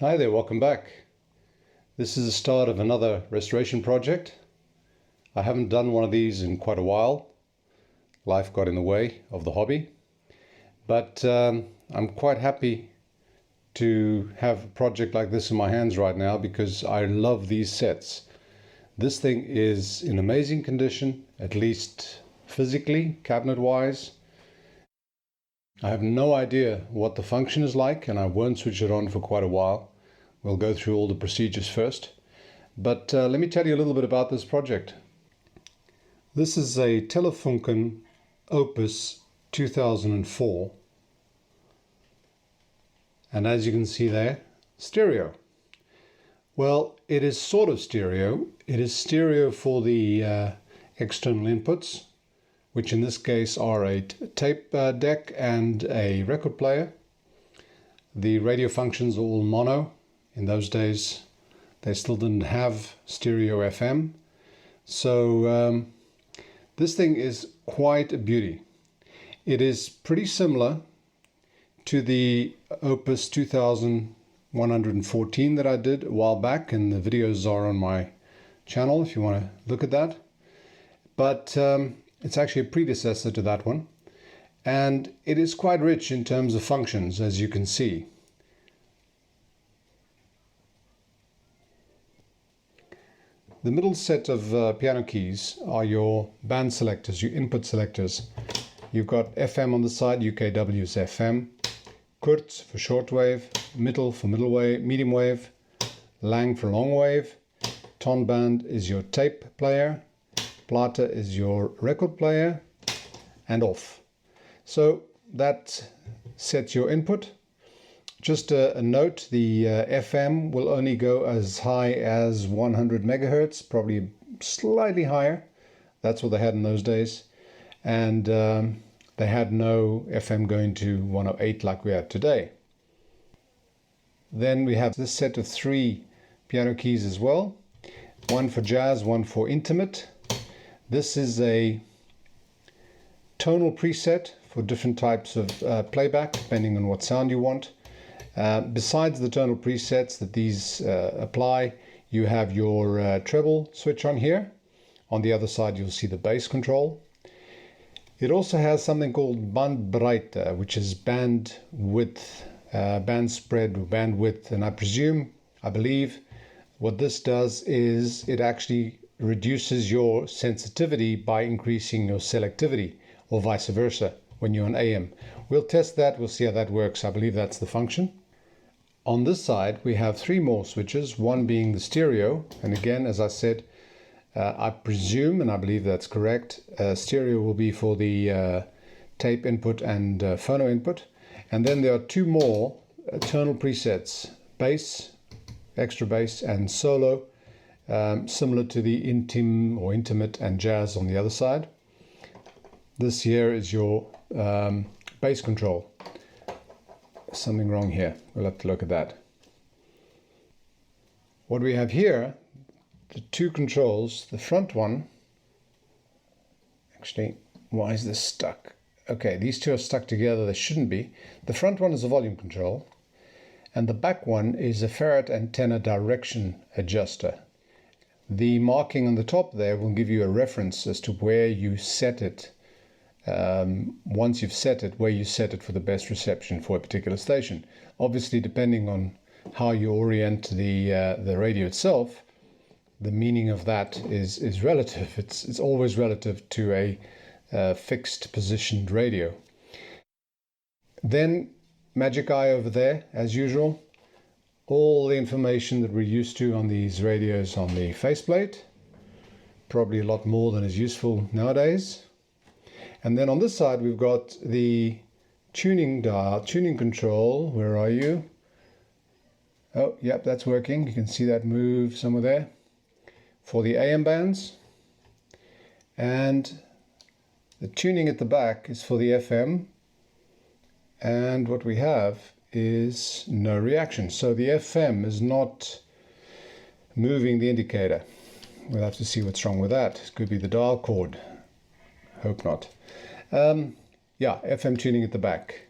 Hi there, welcome back. This is the start of another restoration project. I haven't done one of these in quite a while. Life got in the way of the hobby. But I'm quite happy to have a project like this in my hands right now because I love these sets. This thing is in amazing condition, at least physically, cabinet-wise. I have no idea what the function is like, and I won't switch it on for quite a while. We'll go through all the procedures first. But let me tell you a little bit about this project. This is a Telefunken Opus 2004. And as you can see there, stereo. Well, it is sort of stereo. It is stereo for the external inputs, which in this case are a tape deck and a record player. The radio functions are all mono. In those days, they still didn't have stereo FM. So this thing is quite a beauty. It is pretty similar to the Opus 2114 that I did a while back, and the videos are on my channel if you want to look at that. But it's actually a predecessor to that one, and it is quite rich in terms of functions, as you can see. The middle set of piano keys are your band selectors, your input selectors. You've got FM on the side, UKW is FM, Kurz for shortwave, Mittel for middle wave, medium wave, Lang for long wave, Tonband is your tape player, Plata is your record player, and off. So that sets your input. Just a note, the FM will only go as high as 100 megahertz, probably slightly higher. That's what they had in those days. And they had no FM going to 108 like we have today. Then we have this set of 3 piano keys as well. One for jazz, one for intimate. This is a tonal preset for different types of playback, depending on what sound you want. Besides the tonal presets that these apply, you have your treble switch on here. On the other side, you'll see the bass control. It also has something called bandbreite, which is band width, band spread or bandwidth. And I believe, what this does is it actually reduces your sensitivity by increasing your selectivity, or vice versa when you're on AM. We'll test that, we'll see how that works. I believe that's the function. On this side we have 3 more switches, one being the stereo, and again, as I said, I presume, and I believe that's correct, stereo will be for the tape input and phono input. And then there are 2 more tonal presets, bass, extra bass, and solo, similar to the intimate and jazz on the other side. This here is your bass control. Something wrong here. We'll have to look at that. What we have here, the 2 controls, the front one, actually, why is this stuck? Okay, these 2 are stuck together, they shouldn't be. The front one is a volume control, and the back one is a ferrite antenna direction adjuster. The marking on the top there will give you a reference as to where you set it. Once you've set it, where you set it for the best reception for a particular station. Obviously, depending on how you orient the radio itself, the meaning of that is relative. It's always relative to a fixed positioned radio. Then Magic Eye over there, as usual. All the information that we're used to on these radios on the faceplate. Probably a lot more than is useful nowadays. And then on this side we've got the tuning dial, tuning control. Where are you? Oh, yep, that's working. You can see that move somewhere there. For the AM bands. And the tuning at the back is for the FM. And what we have is no reaction. So the FM is not moving the indicator. We'll have to see what's wrong with that. It could be the dial cord. Hope not. Yeah, FM tuning at the back.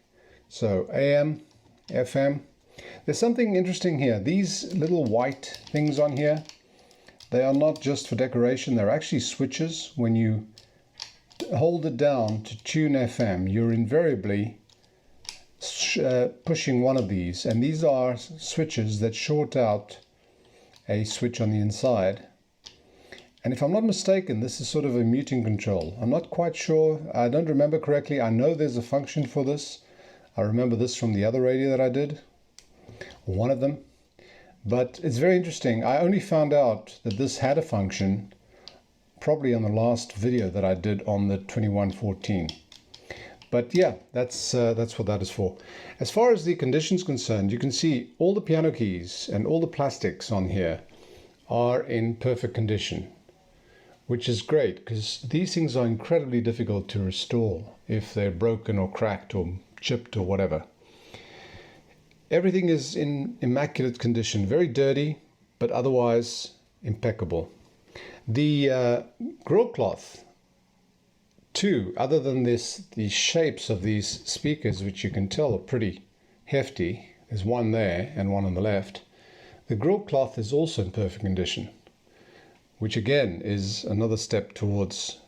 So AM, FM. There's something interesting here. These little white things on here, they are not just for decoration, they're actually switches. When you hold it down to tune FM, you're invariably pushing one of these, and these are switches that short out a switch on the inside. And if I'm not mistaken, this is sort of a muting control. I'm not quite sure. I don't remember correctly. I know there's a function for this. I remember this from the other radio that I did, or one of them. But it's very interesting. I only found out that this had a function probably on the last video that I did on the 2114. But yeah, that's what that is for. As far as the condition's concerned, you can see all the piano keys and all the plastics on here are in perfect condition, which is great because these things are incredibly difficult to restore if they're broken or cracked or chipped or whatever. Everything is in immaculate condition, very dirty, but otherwise impeccable. The grill cloth too, other than this, the shapes of these speakers, which you can tell are pretty hefty, there's one there and one on the left, the grill cloth is also in perfect condition, which again is another step towards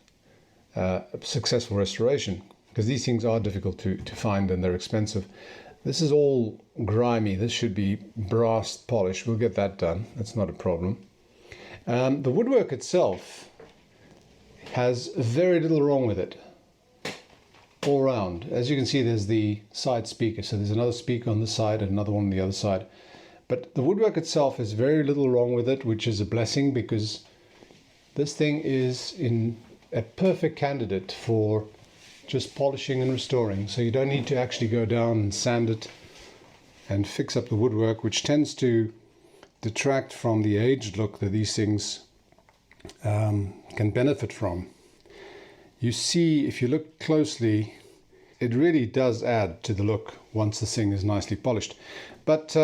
successful restoration, because these things are difficult to find and they're expensive. This is all grimy. This should be brass polished. We'll get that done. That's not a problem. The woodwork itself has very little wrong with it all round. As you can see, there's the side speaker. So there's another speaker on this side and another one on the other side. But the woodwork itself has very little wrong with it, which is a blessing because this thing is in a perfect candidate for just polishing and restoring. So you don't need to actually go down and sand it and fix up the woodwork, which tends to detract from the aged look that these things can benefit from. You see, if you look closely, it really does add to the look once the thing is nicely polished. But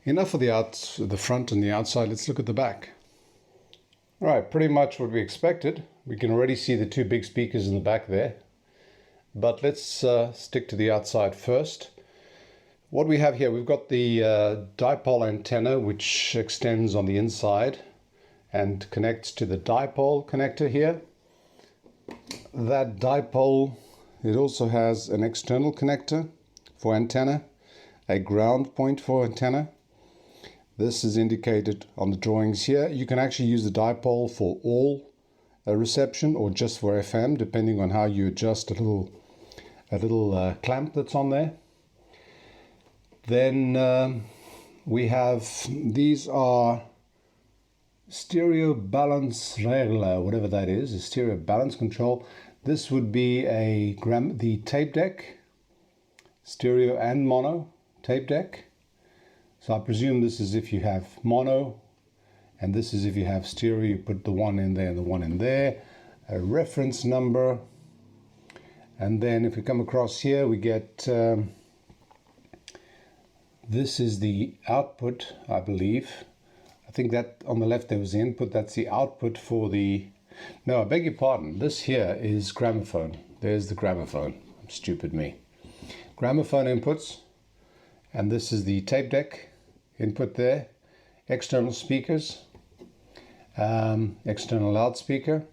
enough of the front and the outside. Let's look at the back. All right, pretty much what we expected. We can already see the two big speakers in the back there. But let's stick to the outside first. What we have here, we've got the dipole antenna, which extends on the inside and connects to the dipole connector here. That dipole, it also has an external connector for antenna, a ground point for antenna. This is indicated on the drawings here. You can actually use the dipole for all reception or just for FM, depending on how you adjust a little clamp that's on there. Then we have, these are stereo balance regler, whatever that is, a stereo balance control. This would be the tape deck, stereo and mono tape deck. So I presume this is if you have mono, and this is if you have stereo. You put the one in there and the one in there, a reference number, and then if we come across here, we get this is the output, I believe. I think that on the left there was the input. That's the output for the... No, I beg your pardon. This here is gramophone. There's the gramophone. Stupid me. Gramophone inputs. And this is the tape deck input there. External speakers. External loudspeaker.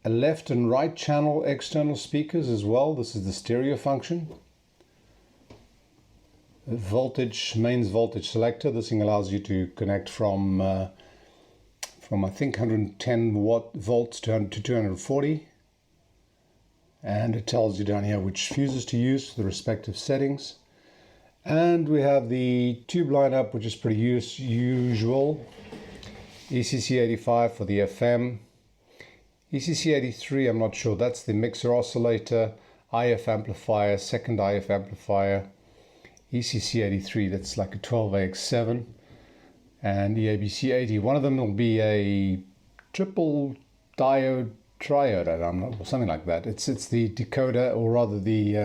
A left and right channel external speakers as well. This is the stereo function. Voltage, mains voltage selector. This thing allows you to connect from I think 110 volts to 240, and it tells you down here which fuses to use for the respective settings. And we have the tube lineup, which is pretty usual. ECC 85 for the FM. ECC 83, I'm not sure, that's the mixer oscillator, IF amplifier, second IF amplifier. ECC 83, that's like a 12AX7, and EABC 80. One of them will be a triple diode triode, I don't know, or something like that. It's the decoder, or rather the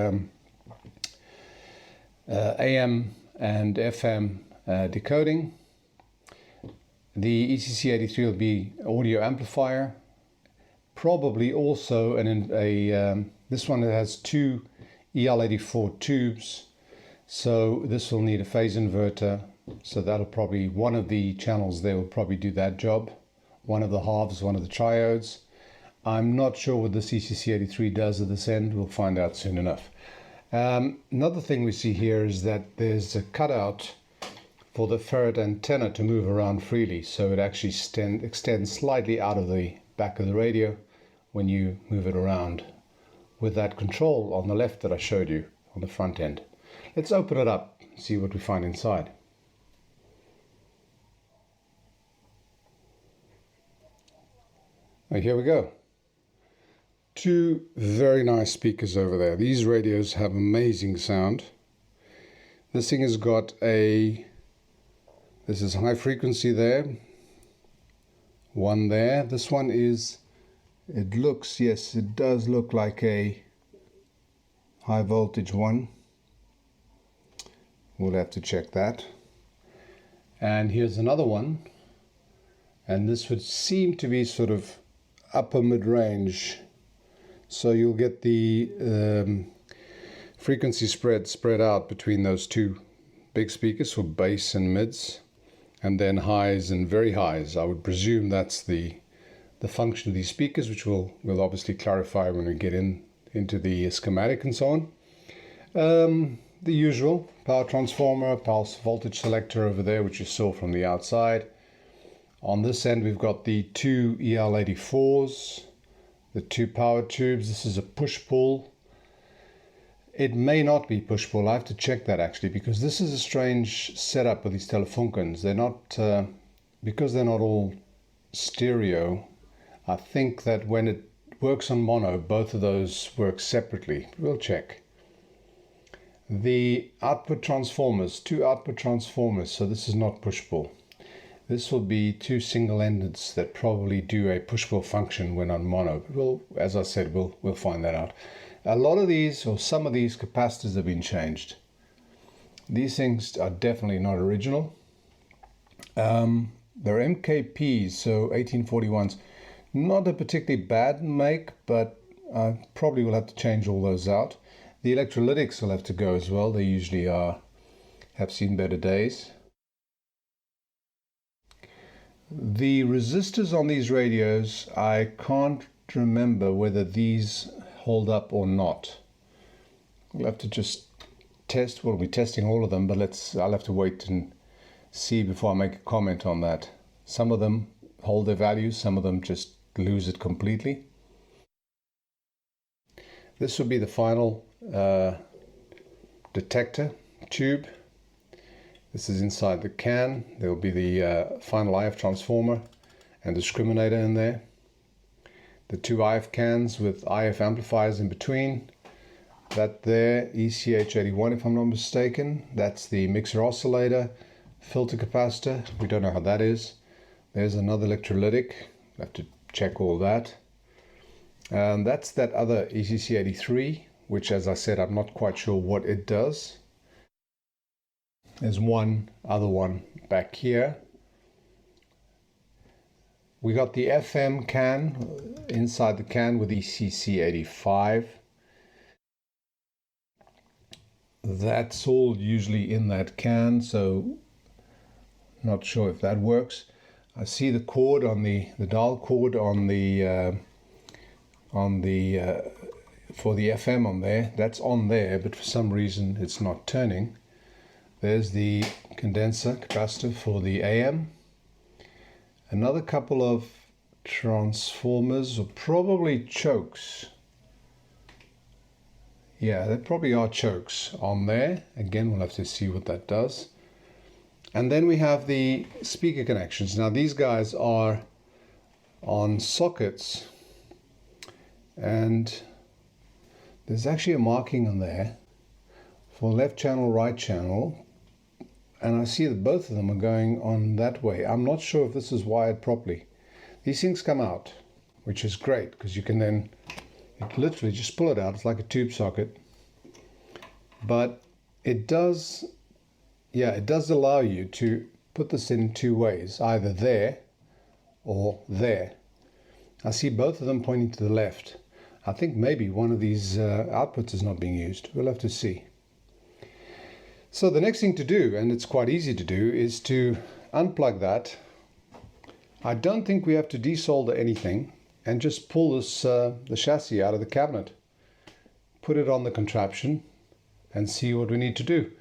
AM and FM decoding. The ECC 83 will be audio amplifier, probably also this one that has two EL84 tubes. So this will need a phase inverter. So that'll probably, one of the channels there will probably do that job. One of the halves, one of the triodes. I'm not sure what the CCC83 does at this end. We'll find out soon enough. Another thing we see here is that there's a cutout for the ferrite antenna to move around freely. So it actually extends slightly out of the back of the radio when you move it around with that control on the left that I showed you on the front end. Let's open it up, see what we find inside. Here we go. Two very nice speakers over there. These radios have amazing sound. This thing has got this is high frequency there. One there. This one is, it looks, yes, it does look like a high voltage one. We'll have to check that. And here's another one. And this would seem to be sort of upper mid-range. So you'll get the frequency spread out between those two big speakers for bass and mids, and then highs and very highs. I would presume that's the function of these speakers, which we'll obviously clarify when we get into the schematic and so on. The usual power transformer, pulse voltage selector over there, which you saw from the outside. On this end we've got the two EL84s, the two power tubes. This is a push-pull. It may not be push-pull. I have to check that actually, because this is a strange setup with these Telefunkens. They're not, because they're not all stereo, I think that when it works on mono, both of those work separately. We'll check. The output transformers, two output transformers, so this is not push-pull. This will be two single-endeds that probably do a push-pull function when on mono. We'll, as I said, we'll find that out. A lot of these, or some of these capacitors have been changed. These things are definitely not original. They're MKPs, so 1841s. Not a particularly bad make, but I probably will have to change all those out. The electrolytics will have to go as well. They usually have seen better days. The resistors on these radios, I can't remember whether these hold up or not. We'll have to just test. We'll be testing all of them, but I'll have to wait and see before I make a comment on that. Some of them hold their values, some of them just lose it completely. This will be the final detector tube. This is inside the can. There will be the final IF transformer and discriminator in there. The two IF cans with IF amplifiers in between. That there, ECH81 if I'm not mistaken. That's the mixer oscillator, filter capacitor. We don't know how that is. There's another electrolytic. We'll have to check all that. And that's that other ECC83, which, as I said, I'm not quite sure what it does. There's one other one back here. We got the FM can inside the can with ECC85. That's all usually in that can, so not sure if that works. I see the cord on the dial cord on the for the FM on there. That's on there, but for some reason it's not turning. There's the condenser capacitor for the AM. Another couple of transformers, or probably chokes. Yeah, there probably are chokes on there. Again, we'll have to see what that does. And then we have the speaker connections. Now these guys are on sockets, and there's actually a marking on there for left channel, right channel. And I see that both of them are going on that way. I'm not sure if this is wired properly. These things come out, which is great, because you can then literally just pull it out. It's like a tube socket. But it does, yeah, it does allow you to put this in two ways, either there or there. I see both of them pointing to the left. I think maybe one of these outputs is not being used. We'll have to see. So the next thing to do, and it's quite easy to do, is to unplug that. I don't think we have to desolder anything, and just pull this the chassis out of the cabinet. Put it on the contraption and see what we need to do.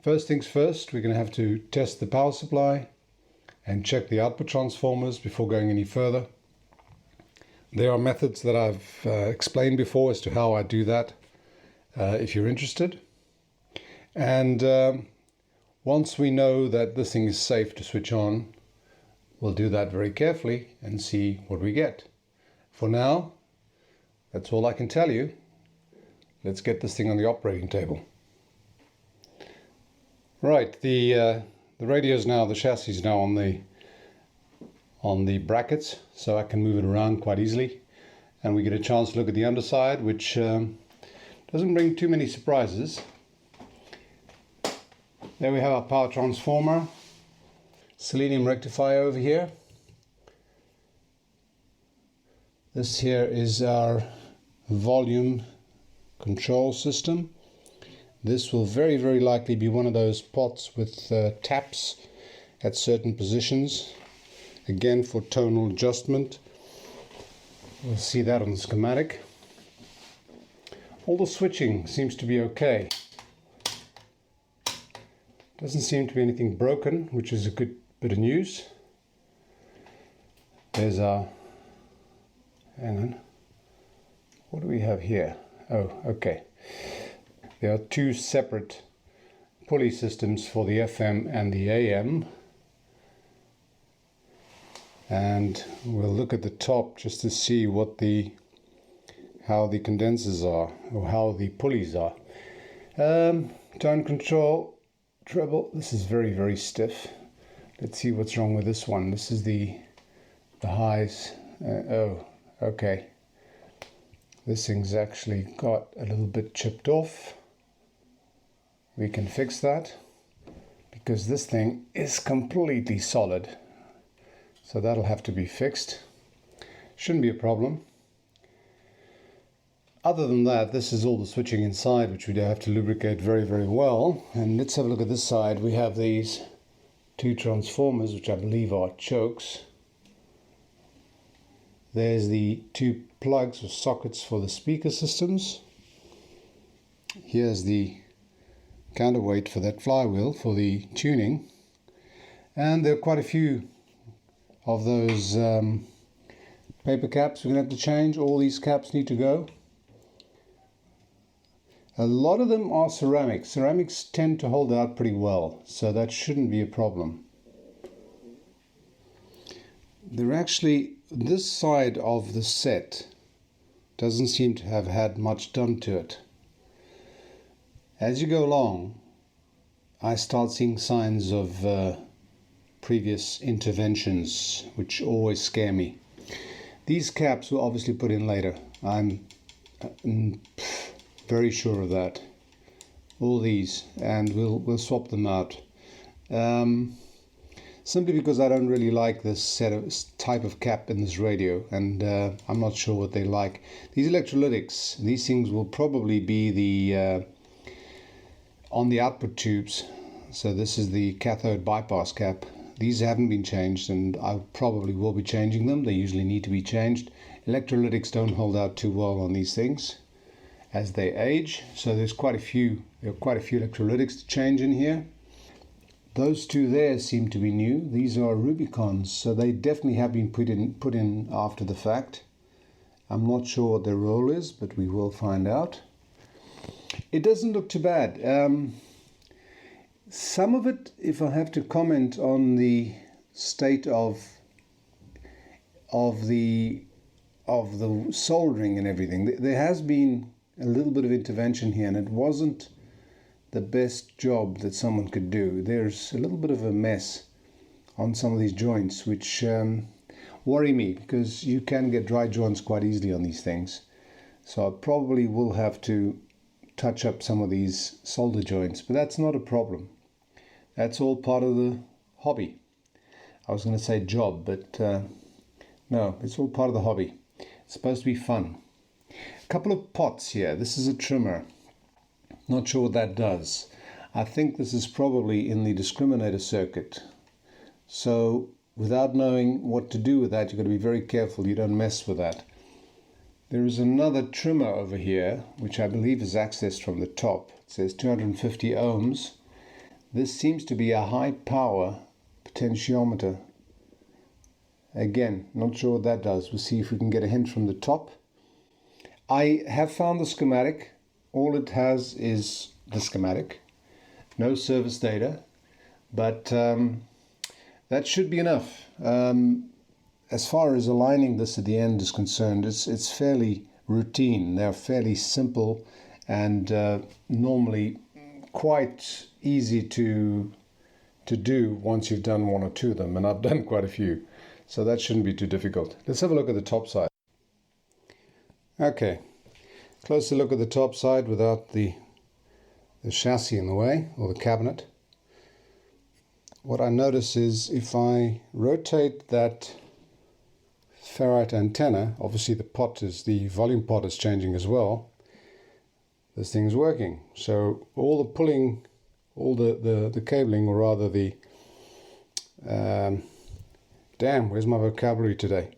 First things first, we're going to have to test the power supply and check the output transformers before going any further. There are methods that I've explained before as to how I do that, if you're interested. And once we know that this thing is safe to switch on, we'll do that very carefully and see what we get. For now, that's all I can tell you. Let's get this thing on the operating table. Right, the radio's now, the chassis is now on the brackets, so I can move it around quite easily. And we get a chance to look at the underside, which doesn't bring too many surprises. There we have our power transformer, selenium rectifier over here. This here is our volume control system. This will very, very likely be one of those pots with taps at certain positions, again for tonal adjustment. We'll see that on the schematic. All the switching seems to be okay. Doesn't seem to be anything broken, which is a good bit of news. There's our, hang on, what do we have here? Oh, okay. There are two separate pulley systems for the FM and the AM. And we'll look at the top just to see what how the condensers are, or how the pulleys are. Tone control, treble, this is very, very stiff. Let's see what's wrong with this one. This is the highs. Oh, okay. This thing's actually got a little bit chipped off. We can fix that because this thing is completely solid. So that'll have to be fixed. Shouldn't be a problem. Other than that, this is all the switching inside, which we do have to lubricate very, very well. And let's have a look at this side. We have these two transformers, which I believe are chokes. There's the two plugs or sockets for the speaker systems. Here's the counterweight for that flywheel for the tuning. And there are quite a few of those paper caps we're going to have to change. All these caps need to go. A lot of them are ceramic. Ceramics tend to hold out pretty well, so that shouldn't be a problem. They're actually, this side of the set doesn't seem to have had much done to it. As you go along, I start seeing signs of previous interventions, which always scare me. These caps were obviously put in later. I'm very sure of that. All these, and we'll swap them out. Simply because I don't really like this type of cap in this radio, and I'm not sure what they like. These electrolytics, these things will probably be the on the output tubes. So this is the cathode bypass cap. These haven't been changed, and I probably will be changing them. They usually need to be changed. Electrolytics don't hold out too well on these things as they age, so there are quite a few electrolytics to change in here. Those two there seem to be new. These are Rubicons, so they definitely have been put in after the fact. I'm not sure what their role is, but we will find out. It doesn't look too bad. Some of it, if I have to comment on the state of the soldering and everything, there has been a little bit of intervention here, and it wasn't the best job that someone could do. There's a little bit of a mess on some of these joints, which worry me, because you can get dry joints quite easily on these things. So I probably will have to touch up some of these solder joints, but that's not a problem. That's all part of the hobby. I was going to say job, but no, it's all part of the hobby. It's supposed to be fun. A couple of pots here. This is a trimmer. Not sure what that does. I think this is probably in the discriminator circuit. So without knowing what to do with that, you've got to be very careful you don't mess with that. There is another trimmer over here, which I believe is accessed from the top. It says 250 ohms. This seems to be a high power potentiometer. Again, not sure what that does. We'll see if we can get a hint from the top. I have found the schematic. All it has is the schematic. No service data. But that should be enough. As far as aligning this at the end is concerned, it's fairly routine. They're fairly simple and normally quite easy to do once you've done one or two of them, and I've done quite a few, so that shouldn't be too difficult. Let's have a look at the top side. Okay, closer look at the top side without the chassis in the way, or the cabinet. What I notice is if I rotate that ferrite antenna, obviously the volume pot is changing as well. This thing's working. So all the pulling, all the cabling, or rather the damn, where's my vocabulary today?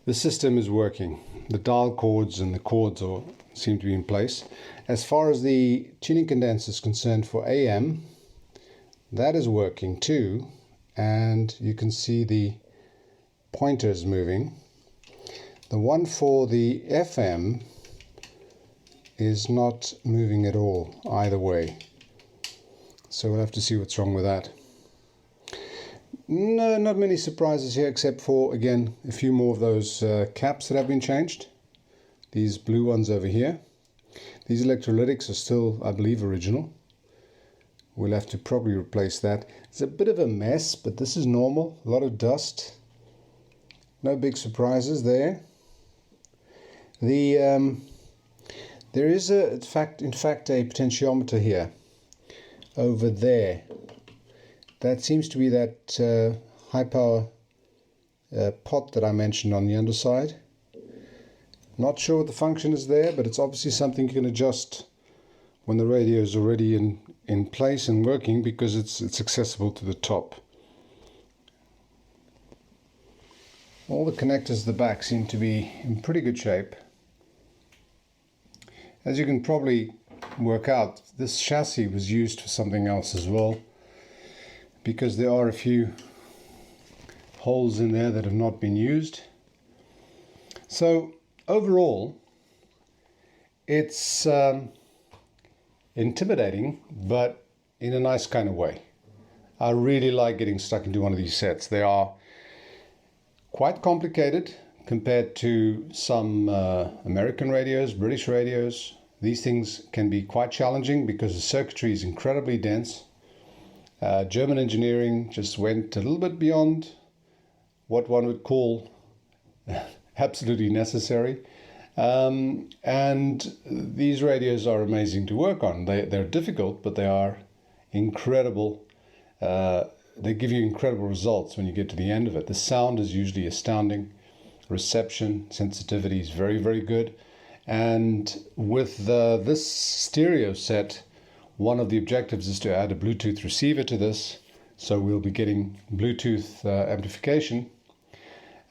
The system is working. The dial cords and the cords seem to be in place. As far as the tuning condenser is concerned for AM, that is working too, and you can see the pointers moving. The one for the FM is not moving at all either way, so we'll have to see what's wrong with that. No, not many surprises here, except for, again, a few more of those caps that have been changed. These blue ones over here. These electrolytics are still, I believe, original. We'll have to probably replace that. It's a bit of a mess, but this is normal. A lot of dust. No big surprises there. There is in fact a potentiometer here, over there. That seems to be that high power pot that I mentioned on the underside. Not sure what the function is there, but it's obviously something you can adjust when the radio is already in place and working, because it's accessible to the top. All the connectors at the back seem to be in pretty good shape. As you can probably work out, this chassis was used for something else as well, because there are a few holes in there that have not been used. So overall, it's intimidating, but in a nice kind of way. I really like getting stuck into one of these sets. They are quite complicated compared to some American radios, British radios. These things can be quite challenging because the circuitry is incredibly dense. German engineering just went a little bit beyond what one would call absolutely necessary. And these radios are amazing to work on. They're difficult, but they are incredible. They give you incredible results when you get to the end of it. The sound is usually astounding. Reception, sensitivity is very, very good. And with this stereo set, one of the objectives is to add a Bluetooth receiver to this. So we'll be getting Bluetooth amplification,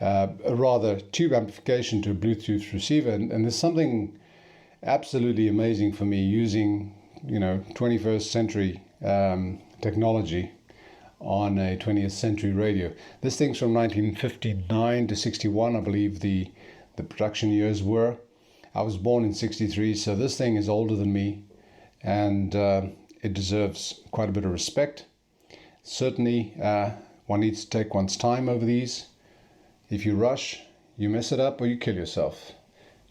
rather tube amplification to a Bluetooth receiver. And there's something absolutely amazing for me using, 21st century technology on a 20th century radio. This thing's from 1959 to 61, I believe the production years were. I was born in 63, so this thing is older than me, and it deserves quite a bit of respect. Certainly, one needs to take one's time over these. If you rush, you mess it up or you kill yourself.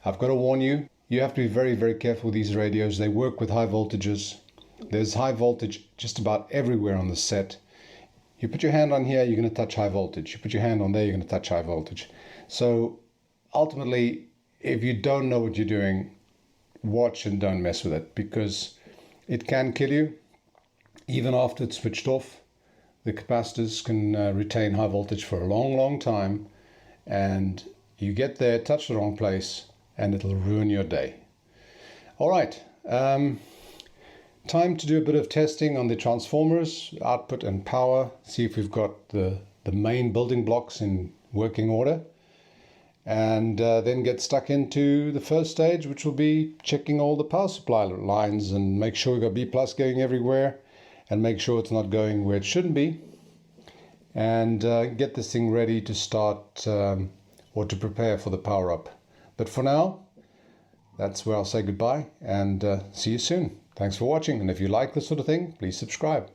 I've got to warn you, you have to be very, very careful with these radios. They work with high voltages. There's high voltage just about everywhere on the set. You put your hand on here, you're going to touch high voltage. You put your hand on there, you're going to touch high voltage. So ultimately, if you don't know what you're doing, watch and don't mess with it, because it can kill you. Even after it's switched off, the capacitors can retain high voltage for a long, long time. And you get there, touch the wrong place, and it'll ruin your day. All right. time to do a bit of testing on the transformers, output and power, see if we've got the main building blocks in working order, and then get stuck into the first stage, which will be checking all the power supply lines and make sure we've got B+ going everywhere and make sure it's not going where it shouldn't be, and get this thing ready to start or to prepare for the power up. But for now, that's where I'll say goodbye and see you soon. Thanks for watching, and if you like this sort of thing, please subscribe.